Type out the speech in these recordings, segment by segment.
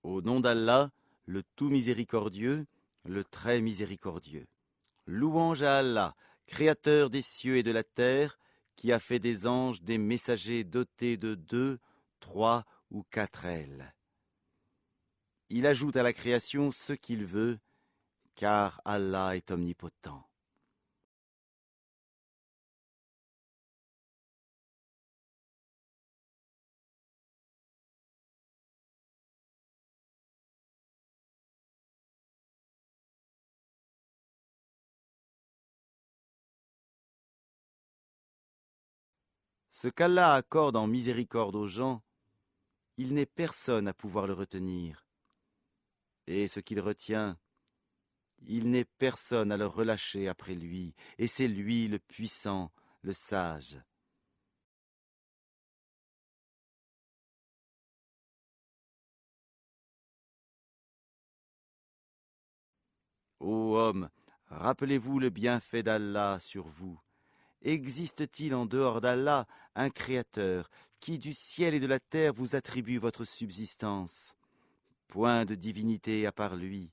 Au nom d'Allah, le tout miséricordieux, le très miséricordieux. Louange à Allah, créateur des cieux et de la terre, qui a fait des anges des messagers dotés de 2, 3 ou 4 ailes. Il ajoute à la création ce qu'il veut, car Allah est omnipotent. Ce qu'Allah accorde en miséricorde aux gens, il n'est personne à pouvoir le retenir. Et ce qu'il retient, il n'est personne à le relâcher après lui, et c'est lui le puissant, le sage. Ô homme, rappelez-vous le bienfait d'Allah sur vous. Existe-t-il en dehors d'Allah un créateur qui du ciel et de la terre vous attribue votre subsistance? Point de divinité à part lui.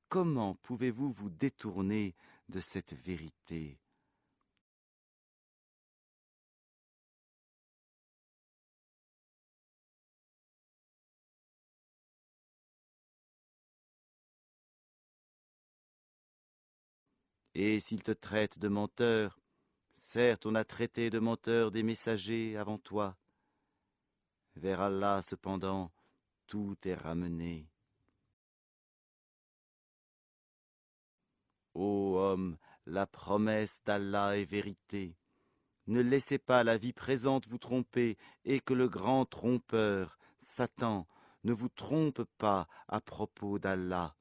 Comment pouvez-vous vous détourner de cette vérité? Et s'il te traite de menteur, certes on a traité de menteur des messagers avant toi. Vers Allah cependant, tout est ramené. Ô homme, la promesse d'Allah est vérité. Ne laissez pas la vie présente vous tromper, et que le grand trompeur, Satan, ne vous trompe pas à propos d'Allah.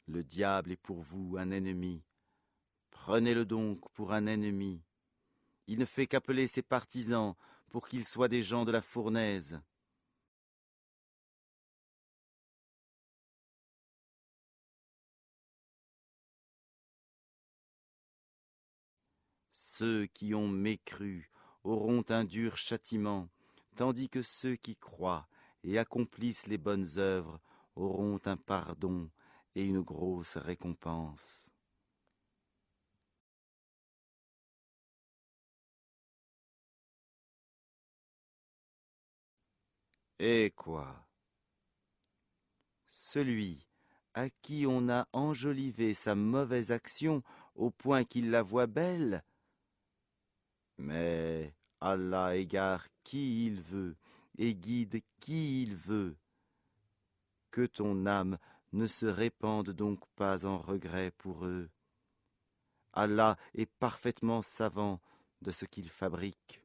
Le diable est pour vous un ennemi. Prenez-le donc pour un ennemi. Il ne fait qu'appeler ses partisans pour qu'ils soient des gens de la fournaise. Ceux qui ont mécru auront un dur châtiment, tandis que ceux qui croient et accomplissent les bonnes œuvres auront un pardon et une grosse récompense. Et quoi? Celui à qui on a enjolivé sa mauvaise action au point qu'il la voit belle? Mais Allah égare qui il veut et guide qui il veut. Que ton âme ne se répande donc pas en regret pour eux. Allah est parfaitement savant de ce qu'il fabrique.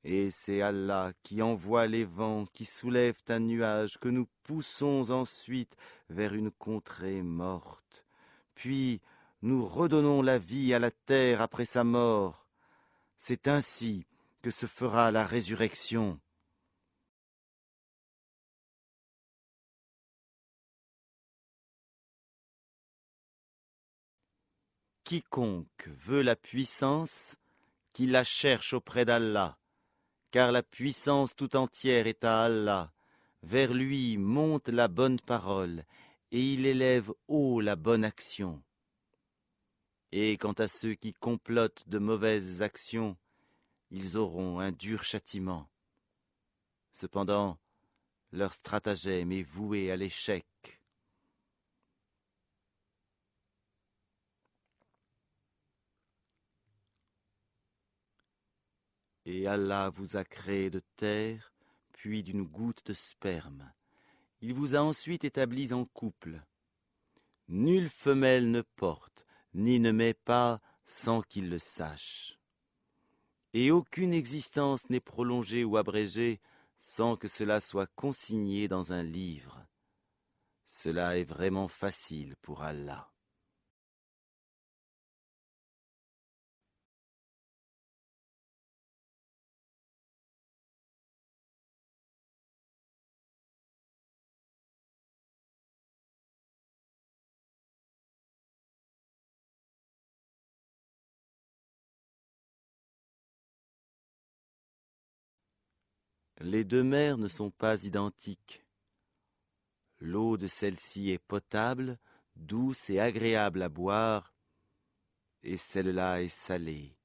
Et c'est Allah qui envoie les vents qui soulèvent un nuage que nous poussons ensuite vers une contrée morte. Puis nous redonnons la vie à la terre après sa mort. C'est ainsi que se fera la résurrection. Quiconque veut la puissance, qu'il la cherche auprès d'Allah, car la puissance tout entière est à Allah. Vers lui monte la bonne parole, et il élève haut la bonne action. Et quant à ceux qui complotent de mauvaises actions, ils auront un dur châtiment. Cependant, leur stratagème est voué à l'échec. Et Allah vous a créé de terre, puis d'une goutte de sperme. Il vous a ensuite établis en couple. Nulle femelle ne porte, ni ne met pas sans qu'il le sache. Et aucune existence n'est prolongée ou abrégée sans que cela soit consigné dans un livre. Cela est vraiment facile pour Allah. Les deux mers ne sont pas identiques. L'eau de celle-ci est potable, douce et agréable à boire, et celle-là est salée,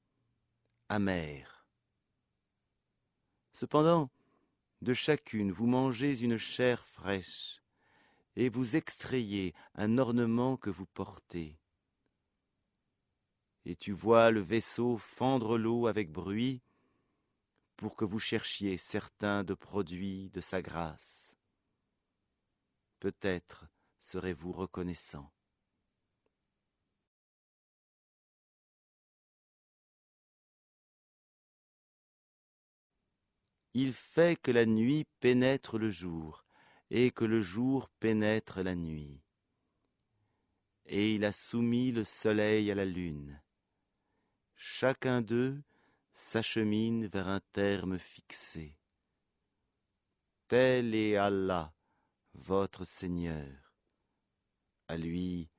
amère. Cependant, de chacune vous mangez une chair fraîche, et vous extrayez un ornement que vous portez. Et tu vois le vaisseau fendre l'eau avec bruit, pour que vous cherchiez certains de produits de sa grâce. Peut-être serez-vous reconnaissant. Il fait que la nuit pénètre le jour, et que le jour pénètre la nuit. Et il a soumis le soleil à la lune. Chacun d'eux s'achemine vers un terme fixé. Tel est Allah, votre Seigneur. À lui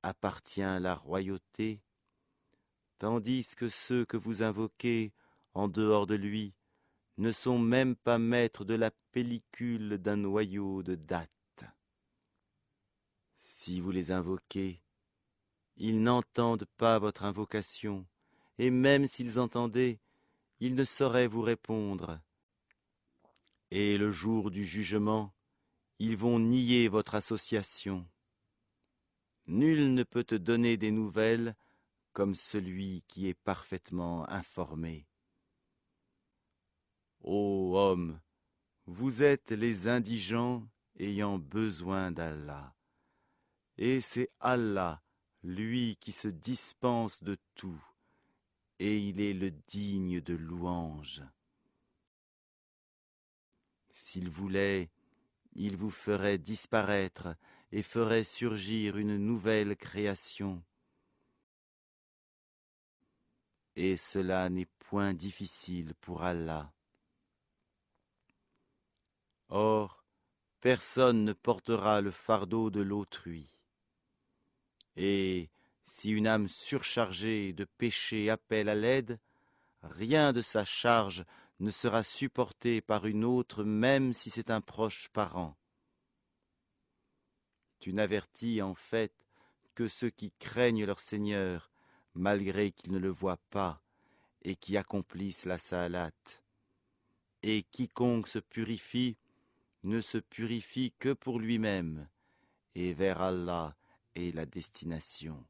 appartient la royauté, tandis que ceux que vous invoquez en dehors de lui ne sont même pas maîtres de la pellicule d'un noyau de date. Si vous les invoquez, ils n'entendent pas votre invocation, et même s'ils entendaient, ils ne sauraient vous répondre. Et le jour du jugement, ils vont nier votre association. Nul ne peut te donner des nouvelles comme celui qui est parfaitement informé. Ô homme, vous êtes les indigents ayant besoin d'Allah. Et c'est Allah, lui qui se dispense de tout, et il est le digne de louange. S'il voulait, il vous ferait disparaître et ferait surgir une nouvelle création. Et cela n'est point difficile pour Allah. Or, personne ne portera le fardeau de l'autrui. Et si une âme surchargée de péché appelle à l'aide, rien de sa charge ne sera supporté par une autre, même si c'est un proche parent. Tu n'avertis en fait que ceux qui craignent leur Seigneur, malgré qu'ils ne le voient pas, et qui accomplissent la salate. Et quiconque se purifie ne se purifie que pour lui-même, et vers Allah est la destination.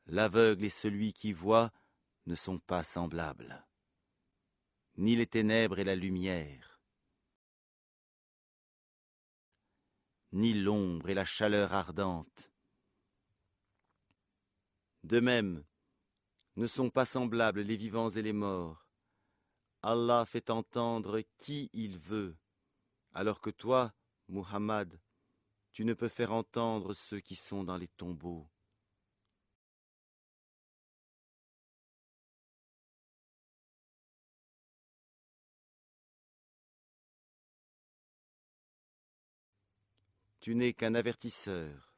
L'aveugle et celui qui voit ne sont pas semblables, ni les ténèbres et la lumière, ni l'ombre et la chaleur ardente. De même, ne sont pas semblables les vivants et les morts. Allah fait entendre qui il veut, alors que toi, Muhammad, tu ne peux faire entendre ceux qui sont dans les tombeaux. Tu n'es qu'un avertisseur.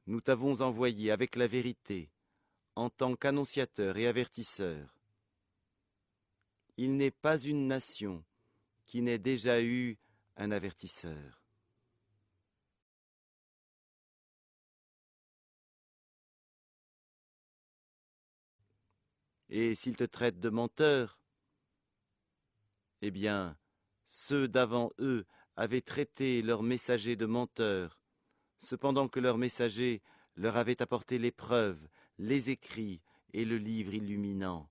Nous t'avons envoyé avec la vérité, en tant qu'annonciateur et avertisseur. Il n'est pas une nation qui n'ait déjà eu un avertisseur. Et s'ils te traitent de menteur, eh bien, ceux d'avant eux avaient traité leurs messagers de menteurs, cependant que leurs messagers leur avaient apporté les preuves, les écrits et le livre illuminant.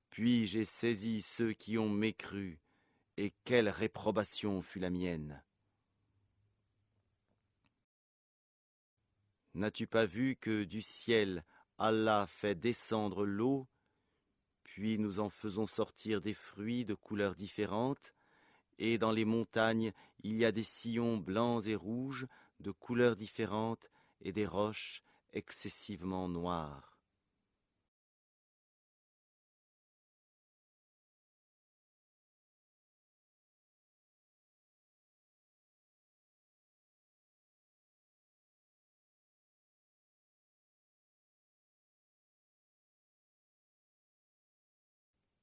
Puis j'ai saisi ceux qui ont mécru, et quelle réprobation fut la mienne. N'as-tu pas vu que du ciel Allah fait descendre l'eau, puis nous en faisons sortir des fruits de couleurs différentes, et dans les montagnes il y a des sillons blancs et rouges de couleurs différentes et des roches excessivement noires.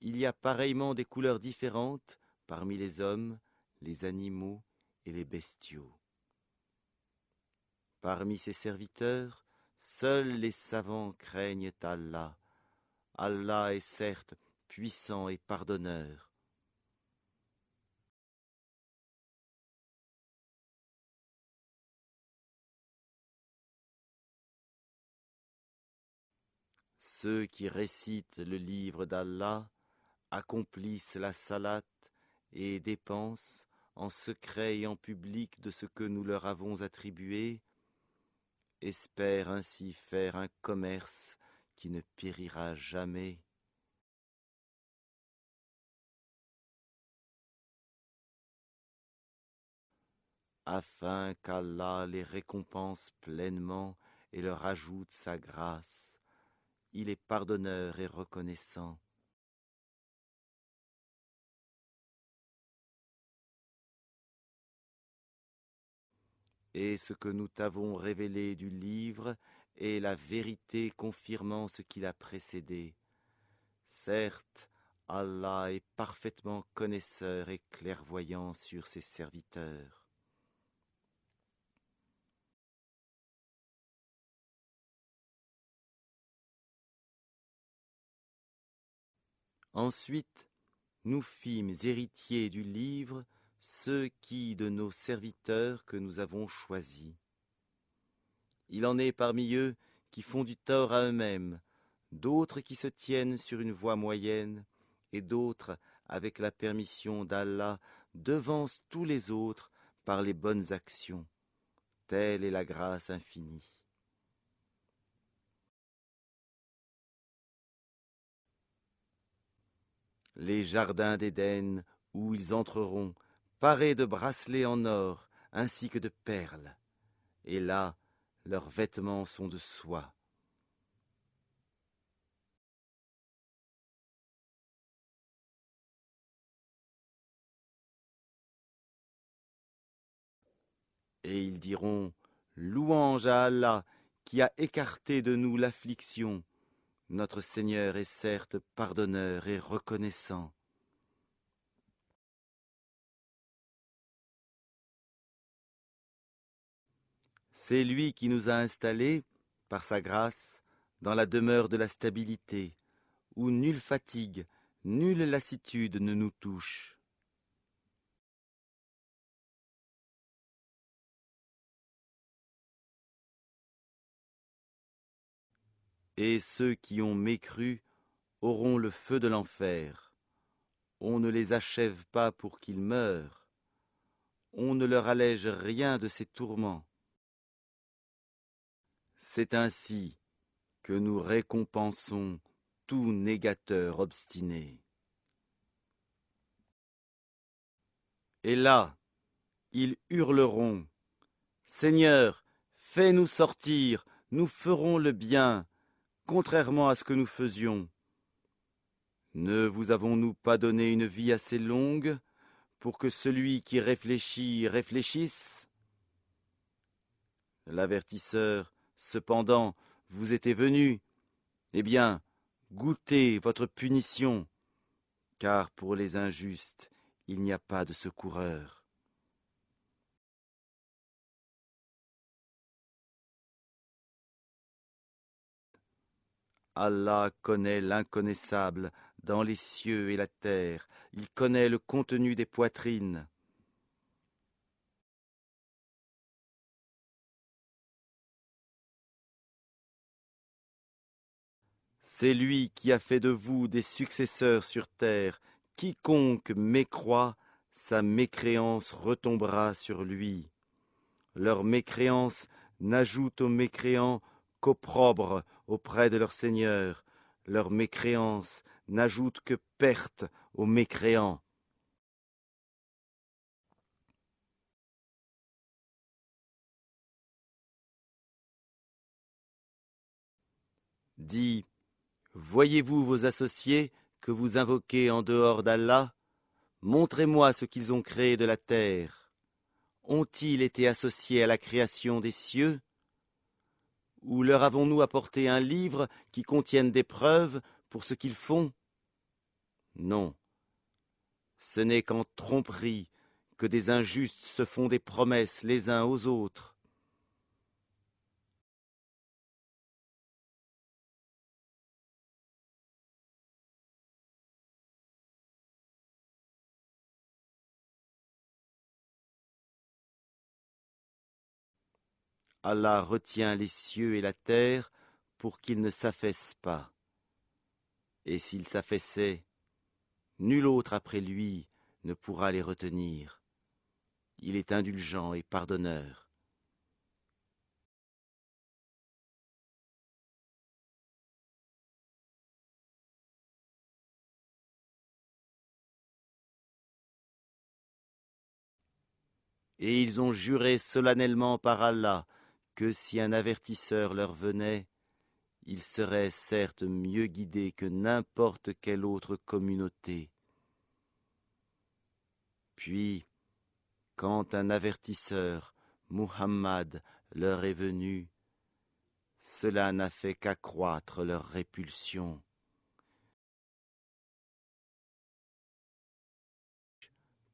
il y a pareillement des couleurs différentes parmi les hommes, les animaux et les bestiaux. Parmi ses serviteurs, seuls les savants craignent Allah. Allah est certes puissant et pardonneur. Ceux qui récitent le livre d'Allah accomplissent la salat et dépensent en secret et en public de ce que nous leur avons attribué, espèrent ainsi faire un commerce qui ne périra jamais. Afin qu'Allah les récompense pleinement et leur ajoute sa grâce. Il est pardonneur et reconnaissant. Et ce que nous t'avons révélé du livre est la vérité confirmant ce qui l'a précédé. Certes, Allah est parfaitement connaisseur et clairvoyant sur ses serviteurs. Ensuite, nous fîmes héritiers du livre ceux qui de nos serviteurs que nous avons choisis. Il en est parmi eux qui font du tort à eux-mêmes, d'autres qui se tiennent sur une voie moyenne, et d'autres, avec la permission d'Allah, devancent tous les autres par les bonnes actions. Telle est la grâce infinie. Les jardins d'Éden où ils entreront, parés de bracelets en or ainsi que de perles, et là, leurs vêtements sont de soie. Et ils diront, louange à Allah qui a écarté de nous l'affliction. Notre Seigneur est certes pardonneur et reconnaissant. C'est lui qui nous a installés, par sa grâce, dans la demeure de la stabilité, où nulle fatigue, nulle lassitude ne nous touche. Et ceux qui ont mécru auront le feu de l'enfer. On ne les achève pas pour qu'ils meurent. On ne leur allège rien de ces tourments. C'est ainsi que nous récompensons tout négateur obstiné. Et là, ils hurleront, Seigneur, fais-nous sortir, nous ferons le bien, contrairement à ce que nous faisions. Ne vous avons-nous pas donné une vie assez longue pour que celui qui réfléchit réfléchisse? L'avertisseur, cependant, vous était venu. Eh bien, goûtez votre punition, car pour les injustes, il n'y a pas de secoureur. Allah connaît l'inconnaissable dans les cieux et la terre, il connaît le contenu des poitrines. C'est lui qui a fait de vous des successeurs sur terre. Quiconque mécroit, sa mécréance retombera sur lui. Leur mécréance n'ajoute aux mécréants qu'opprobre auprès de leur Seigneur. Leur mécréance n'ajoute que perte aux mécréants. Dis, voyez-vous vos associés que vous invoquez en dehors d'Allah? Montrez-moi ce qu'ils ont créé de la terre. Ont-ils été associés à la création des cieux? Ou leur avons-nous apporté un livre qui contienne des preuves pour ce qu'ils font? Non, ce n'est qu'en tromperie que des injustes se font des promesses les uns aux autres. Allah retient les cieux et la terre pour qu'ils ne s'affaissent pas. Et s'ils s'affaissaient, nul autre après lui ne pourra les retenir. Il est indulgent et pardonneur. Et ils ont juré solennellement par Allah que si un avertisseur leur venait, ils seraient certes mieux guidés que n'importe quelle autre communauté. Puis, quand un avertisseur, Muhammad, leur est venu, cela n'a fait qu'accroître leur répulsion.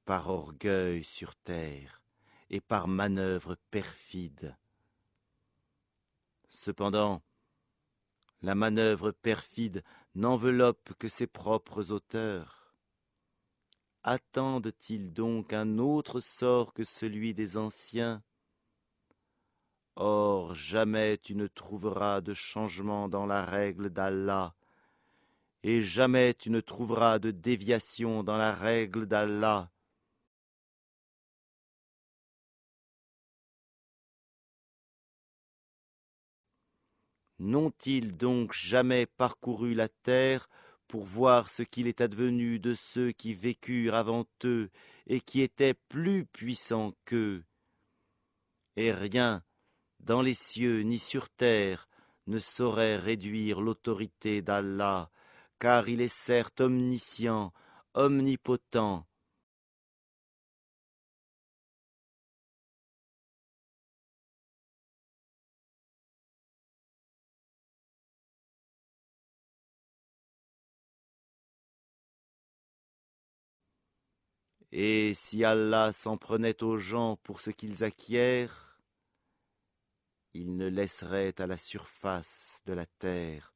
Par orgueil sur terre et par manœuvre perfide. Cependant, la manœuvre perfide n'enveloppe que ses propres auteurs. Attendent-ils donc un autre sort que celui des anciens? Or, jamais tu ne trouveras de changement dans la règle d'Allah, et jamais tu ne trouveras de déviation dans la règle d'Allah. N'ont-ils donc jamais parcouru la terre pour voir ce qu'il est advenu de ceux qui vécurent avant eux et qui étaient plus puissants qu'eux? Et rien, dans les cieux ni sur terre, ne saurait réduire l'autorité d'Allah, car il est certes omniscient, omnipotent. Et si Allah s'en prenait aux gens pour ce qu'ils acquièrent, il ne laisserait à la surface de la terre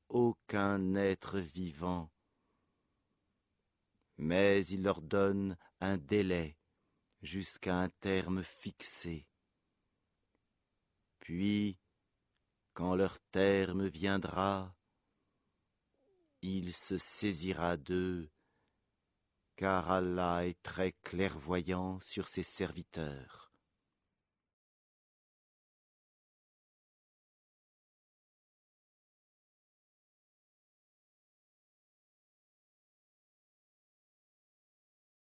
aucun être vivant, mais il leur donne un délai jusqu'à un terme fixé. Puis, quand leur terme viendra, il se saisira d'eux, car Allah est très clairvoyant sur ses serviteurs.